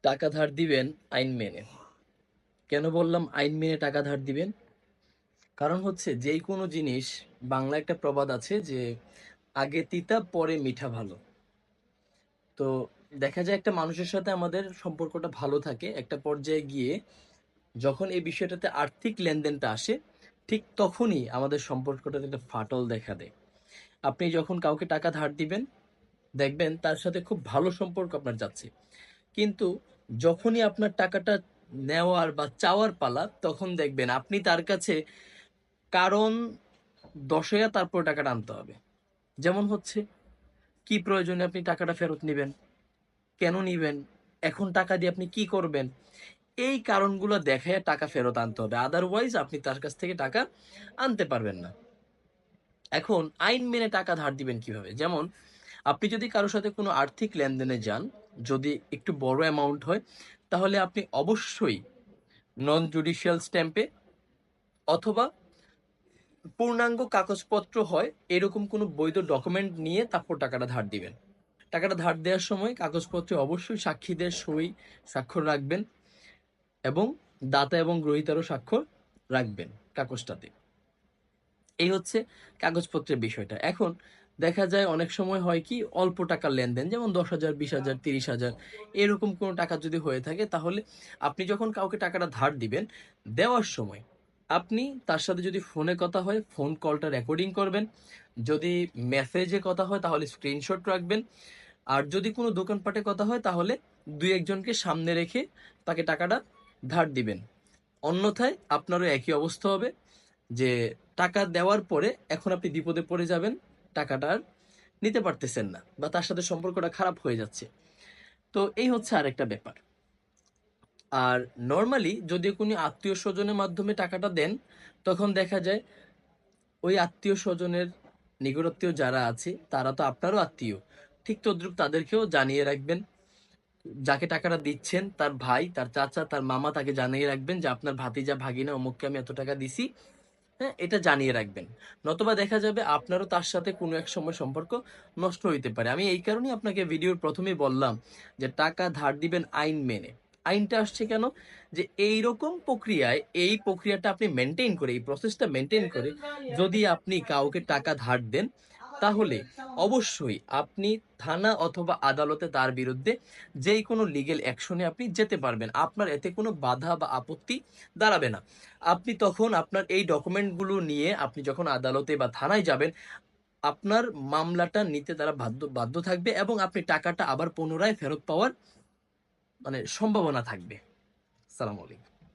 টাকা ধার দিবেন আইন মেনে। কেন বললাম আইন মেনে টাকা ধার দিবেন? কারণ হচ্ছে যেই কোনো জিনিস, বাংলা একটা প্রবাদ আছে যে আগে তিতা পরে মিঠা ভালো। তো দেখা যায় একটা মানুষের সাথে আমাদের সম্পর্কটা ভালো থাকে, একটা পর্যায়ে গিয়ে যখন এই বিষয়টাতে আর্থিক লেনদেনটা আসে, ঠিক তখনই আমাদের সম্পর্কটাতে একটা ফাটল দেখা দেয়। আপনি যখন কাউকে টাকা ধার দিবেন, দেখবেন তার সাথে খুব ভালো সম্পর্ক আপনার যাচ্ছে, কিন্তু যখনই আপনার টাকাটা নেওয়ার বা চাওয়ার পালা, তখন দেখবেন আপনি তার কাছে কারণ দশাইয়া তারপর টাকাটা আনতে হবে। যেমন হচ্ছে, কি প্রয়োজনে আপনি টাকাটা ফেরত নেবেন, কেন নিবেন, এখন টাকা দিয়ে আপনি কি করবেন, এই কারণগুলো দেখায় টাকা ফেরত আনতে হবে, আদারওয়াইজ আপনি তার কাছ থেকে টাকা আনতে পারবেন না। এখন আইন মেনে টাকা ধার দিবেন কিভাবে? যেমন আপনি যদি কারোর সাথে কোনো আর্থিক লেনদেনে যান, যদি একটু বড় অ্যামাউন্ট হয়, তাহলে আপনি অবশ্যই নন জুডিশিয়াল স্ট্যাম্পে অথবা পূর্ণাঙ্গ কাগজপত্র হয় এরকম কোনো বৈধ ডকুমেন্ট নিয়ে তারপর টাকাটা ধার দিবেন। টাকাটা ধার দেওয়ার সময় কাগজপত্রে অবশ্যই সাক্ষীদের সই স্বাক্ষর রাখবেন, এবং দাতা এবং গ্রহীতারও স্বাক্ষর রাখবেন কাগজটাতে। এই হচ্ছে কাগজপত্রের বিষয়টা। এখন দেখা যায় অনেক সময় হয় কি, অল্প টাকার লেনদেন, যেমন 10,000, 20,000, 30,000, এরকম কোনো টাকা যদি হয়ে থাকে, তাহলে আপনি যখন কাউকে টাকাটা ধার দিবেন, দেওয়ার সময় আপনি তার সাথে যদি ফোনে কথা হয়, ফোন কলটা রেকর্ডিং করবেন। যদি মেসেজে কথা হয় তাহলে স্ক্রিনশট রাখবেন। আর যদি কোনো দোকানপাটে কথা হয়, তাহলে দুই একজনকে সামনে রেখে তাকে টাকাটা ধার দিবেন। অন্যথায় আপনারও একই অবস্থা হবে, যে টাকা দেওয়ার পরে এখন আপনি বিপদে পড়ে যাবেন, টাকাটা আর নিতে পারতেছেন না, বা তার সাথে সম্পর্কটা খারাপ হয়ে যাচ্ছে। তো এই হচ্ছে আরেকটা ব্যাপার। আর নর্মালি যদি কোনো আত্মীয় স্বজনের মাধ্যমে টাকাটা দেন, তখন দেখা যায় ওই আত্মীয় স্বজনের নিকটাত্মীয় যারা আছে তারা তো আপনারও আত্মীয়, ঠিক তদ্রুপ তাদেরকেও জানিয়ে রাখবেন। যাকে টাকাটা দিচ্ছেন তার ভাই, তার চাচা, তার মামা, তাকে জানিয়ে রাখবেন যে আপনার ভাতিজা ভাগিনা অমুককে আমি এত টাকা দিছি। হ্যাঁ, এটা জানিয়ে রাখবেন। নতবা দেখা যাবে আপনারও তার সাথে কোনো এক সময় সম্পর্ক নষ্ট হইতে পারে। আমি এই কারণেই আপনাকে ভিডিওর প্রথমেই বললাম যে টাকা ধার দিবেন আইন মেনে। আইনটা আসছে কেন? যে এইরকম প্রক্রিয়ায়, এই প্রক্রিয়াটা আপনি মেনটেন করে, এই প্রসেসটা মেনটেন করে যদি আপনি কাউকে টাকা ধার দেন, তাহলে অবশ্যই আপনি থানা অথবা আদালতে তার বিরুদ্ধে যেই কোনো লিগেল অ্যাকশনে আপনি যেতে পারবেন। আপনার এতে কোনো বাধা বা আপত্তি দাঁড়াবে না। আপনি তখন আপনার এই ডকুমেন্টগুলো নিয়ে আপনি যখন আদালতে বা থানায় যাবেন, আপনার মামলাটা নিতে তারা বাধ্য বাধ্য থাকবে, এবং আপনি টাকাটা আবার পুনরায় ফেরত পাওয়ার সম্ভাবনা থাকবে। সালাম আলাইকুম।